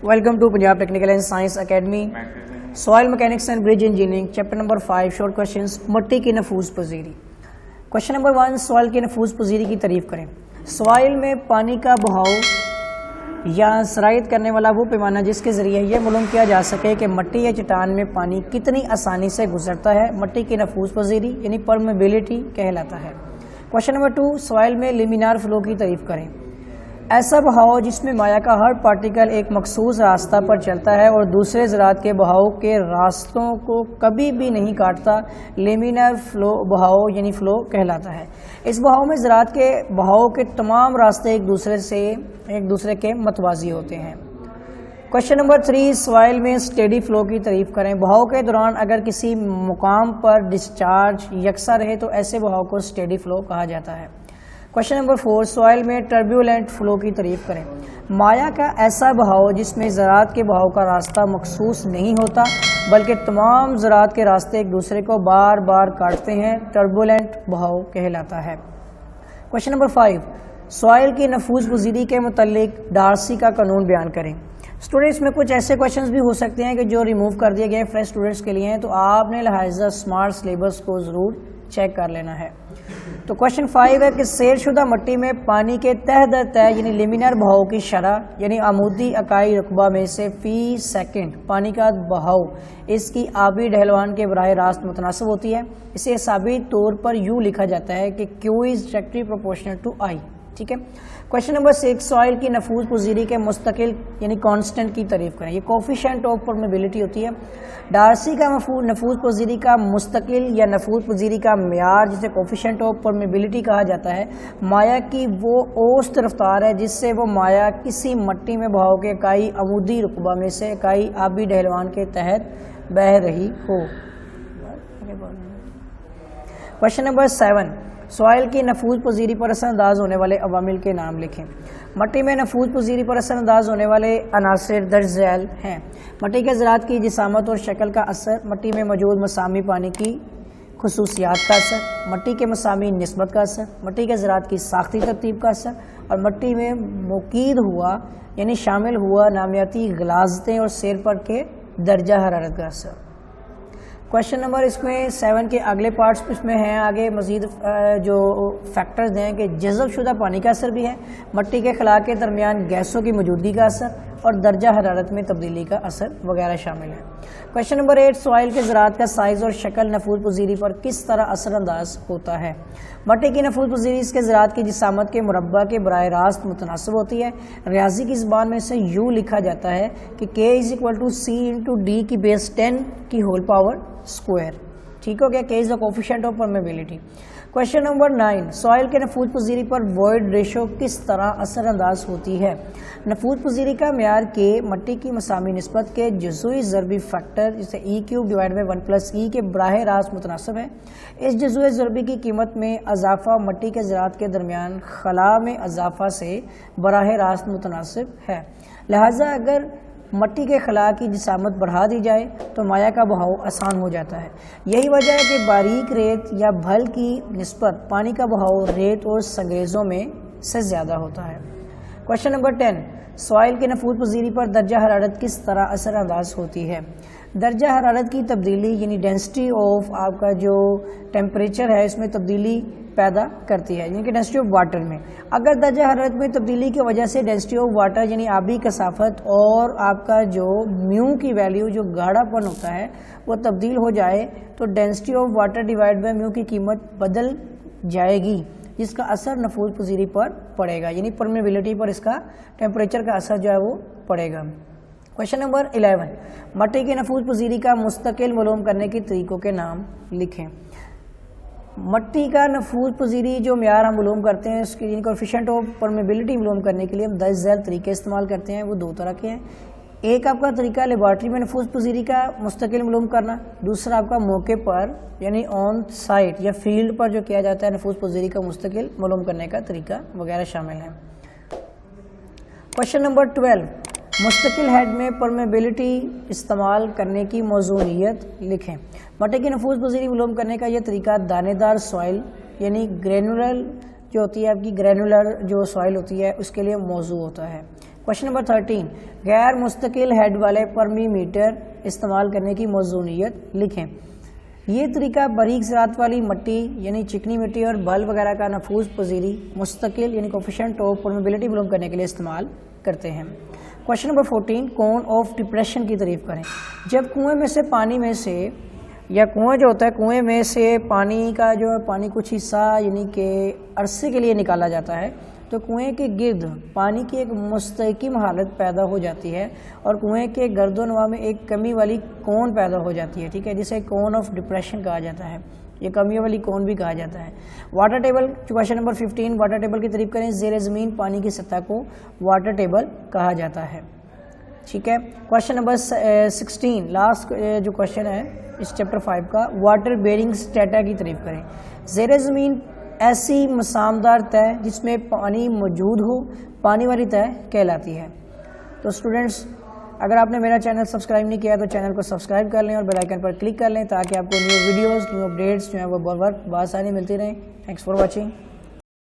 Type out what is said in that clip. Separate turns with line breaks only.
Welcome to Punjab Technical and Science Academy. Soil Mechanics and Bridge Engineering, Chapter number 5, Short Questions. मट्टी की नफूस पजीरी. Question number 1, soil की नफूस पजीरी की तारीफ करें. Soil में पानी का बहाव या सरायत करने वाला वो पैमाना जिसके ज़रिए ये मालूम किया जा सके कि मट्टी या चट्टान में पानी कितनी आसानी से गुजरता है, मट्टी की नफूस पजीरी यानी परमेबिलिटी कहलाता है. क्वेश्चन नंबर 2, सॉइल में लिमिनार फ्लो की तारीफ करें. ऐसा बहाव जिसमें माया का हर पार्टिकल एक मखसूस रास्ता पर चलता है और दूसरे ज़रात के बहाव के रास्तों को कभी भी नहीं काटता, लेमिनर फ्लो बहाव यानी फ्लो कहलाता है. इस बहाव में ज़रात के बहाव के तमाम रास्ते एक दूसरे के मतवाजी होते हैं. क्वेश्चन नंबर 3, सॉइल में स्टेडी फ्लो की तारीफ करें. बहाव के दौरान अगर किसी मुकाम पर डिस्चार्ज यकसा रहे तो ऐसे बहाव को स्टेडी फ्लो कहा जाता है. क्वेश्चन नंबर 4, सॉइल में टर्ब्यूलेंट फ्लो की तारीफ करें. माया का ऐसा बहाव जिसमें ज़रात के बहाव का रास्ता मखसूस नहीं होता बल्कि तमाम ज़रात के रास्ते एक दूसरे को बार बार काटते हैं, टर्बुलेंट बहाव कहलाता है. क्वेश्चन नंबर 5, सॉइल की नफूस पजीरी के मुतल्लिक डार्सी का कानून बयान करें. स्टूडेंट्स में कुछ ऐसे क्वेश्चंस भी हो सकते हैं कि जो रिमूव कर दिए गए फ्रेश स्टूडेंट्स के लिए हैं, तो आपने लिहाजा स्मार्ट सिलेबस को ज़रूर चेक कर लेना है. तो क्वेश्चन 5 है कि सैरशुदा मट्टी में पानी के तह दर तह यानी लिमिनर बहाव की शरह यानी आमूदी अकाई रकबा में से फी सेकंड पानी का बहाव इसकी आबी ढहलवान के बराह रास्त मुतनासिब होती है. इसे हिसाबी तौर पर यूँ लिखा जाता है कि Q is directly proportional to I. ठीक है. क्वेश्चन नंबर 6, सॉइल की नफूस पजीरी के मुस्तकिल यानी कांस्टेंट की तारीफ करें. ये कोफिशिएंट ऑफ परमेबिलिटी होती है. डार्सी का नफूस पजीरी का मुस्तकिल या नफूस पजीरी का म्यार जिसे कोफिशिएंट ऑफ परमेबिलिटी कहा जाता है, माया की वो औसत रफ्तार है जिससे वो माया किसी मट्टी में बहाव के इकाई अमूदी रुकबा में से इकाई आबी ढहलवान के तहत बह रही हो. क्वेश्चन नंबर 7, सॉइल की नफूज पजीरी पर असरअंदाज होने वाले अवामिल के नाम लिखें. मट्टी में नफूज पजीरी पर असरअंदाज होने वाले अनासिर दर्ज झैल हैं. मट्टी के ज़रात की जिसामत और शक्ल का असर, मट्टी में मौजूद मसामी पानी की खुसूसियात का असर, मट्टी के मसामी निस्बत का असर, मट्टी के ज़रात की साख्ती तरतीब का असर और मट्टी में मुकीद हुआ यानी शामिल हुआ नामियाती गलाजतें और सेर पर के दर्जा हरारत का असर. क्वेश्चन नंबर इसमें 7 के अगले पार्ट्स इसमें हैं. आगे मज़ीद जो फैक्टर्स हैं कि जज़ब शुदा पानी का असर भी है, मट्टी के खला के दरमियान गैसों की मौजूदगी का असर और दर्जा हरारत में तब्दीली का असर वगैरह शामिल है. क्वेश्चन नंबर 8, सॉइल के ज़रात का साइज़ और शक्ल नफूज पजीरी पर किस तरह असरअंदाज होता है. मट्टी की नफूज पजीरी इसके ज़रात की जिसामत के मुरब्बा के बराह रास्त मुतनासिब होती है. रियाजी की ज़बान में से यूँ लिखा जाता है कि K = C × D की बेस 10 की होल पावर स्क्वायर. ठीक हो गया. K is the coefficient of permeability. Question number 9, soil के नफूज पजीरी पर वॉइड रेशो किस तरह असरअंदाज होती है. नफूज पजीरी का म्यार K मट्टी की मसामी निस्बत के जज़ुई ज़रबी फैक्टर जिसे E³ / 1 + E के बराह रास्त मुतनासिब है. इस जज़ुई ज़रबी की कीमत में अजाफा मट्टी के ज़रात के दरमियान खला में अजाफा से बराह रास्त मुतनासिब है. लिहाजा अगर मट्टी के खला की जिसामत बढ़ा दी जाए तो माया का बहाव आसान हो जाता है. यही वजह है कि बारीक रेत या भल की निस्बत पानी का बहाव रेत और संगरेज़ों में से ज़्यादा होता है. क्वेश्चन नंबर 10, सॉइल के नफूज पजीरी पर दर्जा हरारत किस तरह असरअंदाज होती है. दर्जा हरारत की तब्दीली यानी डेंसिटी ऑफ आपका जो टेम्परेचर है इसमें तब्दीली पैदा करती है, यानी कि डेंसिटी ऑफ वाटर में. अगर दर्जा हरारत में तब्दीली की वजह से डेंसिटी ऑफ वाटर यानी आबी कसाफत और आपका जो म्यू की वैल्यू जो गाढ़ापन होता है वो तब्दील हो जाए तो density of water divide by mu की कीमत बदल जाएगी जिसका असर नफूज पजीरी पर पड़ेगा, यानी परमेबिलिटी पर इसका टेम्परेचर का असर जो है वो पड़ेगा. क्वेश्चन नंबर 11, मट्टी की नफूज पजीरी का मुस्तकिल मालूम करने के तरीकों के नाम लिखें. मट्टी का नफूज पजीरी जो म्यार हम मालूम करते हैं उसकी कोफिशिएंट ऑफ परमेबिलिटी मालूम करने के लिए हम 10 झैल तरीके इस्तेमाल करते हैं. वो दो तरह के हैं. एक आपका तरीका लेबॉर्ट्री में नफूज पजीरी का मुस्तकिल मालूम करना, दूसरा आपका मौके पर यानी ऑन साइट या फील्ड पर जो किया जाता है नफूज पजीरी का मुस्तकिल मालूम करने का तरीका वगैरह शामिल है. क्वेश्चन नंबर 12, मुस्तकिल हेड में परमेबिलिटी इस्तेमाल करने की मौजूनियत लिखें. मट्टी की नफूज पजीरी मालूम करने का यह तरीका दानेदार सॉइल यानी ग्रेनुलर जो होती है आपकी ग्रेनुलर जो सॉइल होती है उसके लिए मौजू होता है. क्वेश्चन नंबर 13 गैर मुस्तकिल हेड वाले परमी मीटर इस्तेमाल करने की मौजूनियत लिखें। ये तरीका बारीक ज़रात वाली मिट्टी यानी चिकनी मिट्टी और बल वगैरह का नफूज पजीरी मुस्तकिल यानी कोफिशिएंट ऑफ परमेबिलिटी मालूम करने के लिए इस्तेमाल करते हैं। Question number 14 cone of depression की तारीफ करें। जब कुएं में से पानी में से या कुआं जो होता है कुएं में से पानी का जो पानी कुछ हिस्सा यानी कि अरसे के लिए निकाला जाता है तो कुएं के गिर्द पानी की एक मुस्तहकम हालत पैदा हो जाती है और कुएं के गर्दोनवा में एक कमी वाली कोन पैदा हो जाती है, ठीक है, जिसे कोन ऑफ डिप्रेशन कहा जाता है। ये कमी वाली कोन भी कहा जाता है। Water table question number 15 water table की तारीफ करें। ज़ेर ज़मीन पानी की सतह को वाटर टेबल कहा जाता है, ठीक है। क्वेश्चन नंबर 16 लास्ट जो क्वेश्चन है इस चैप्टर 5 का वाटर बेरिंग स्ट्रेटा की तारीफ करें। ज़ेर ज़मीन ऐसी मसामदार तह जिसमें पानी मौजूद हो पानी वाली तह कहलाती है। तो स्टूडेंट्स अगर आपने मेरा चैनल सब्सक्राइब नहीं किया तो चैनल को सब्सक्राइब कर लें और बेल आइकन पर क्लिक कर लें ताकि आपको न्यू वीडियोस न्यू अपडेट्स जो है वो बार बार आसानी मिलती रहें। Thanks for watching.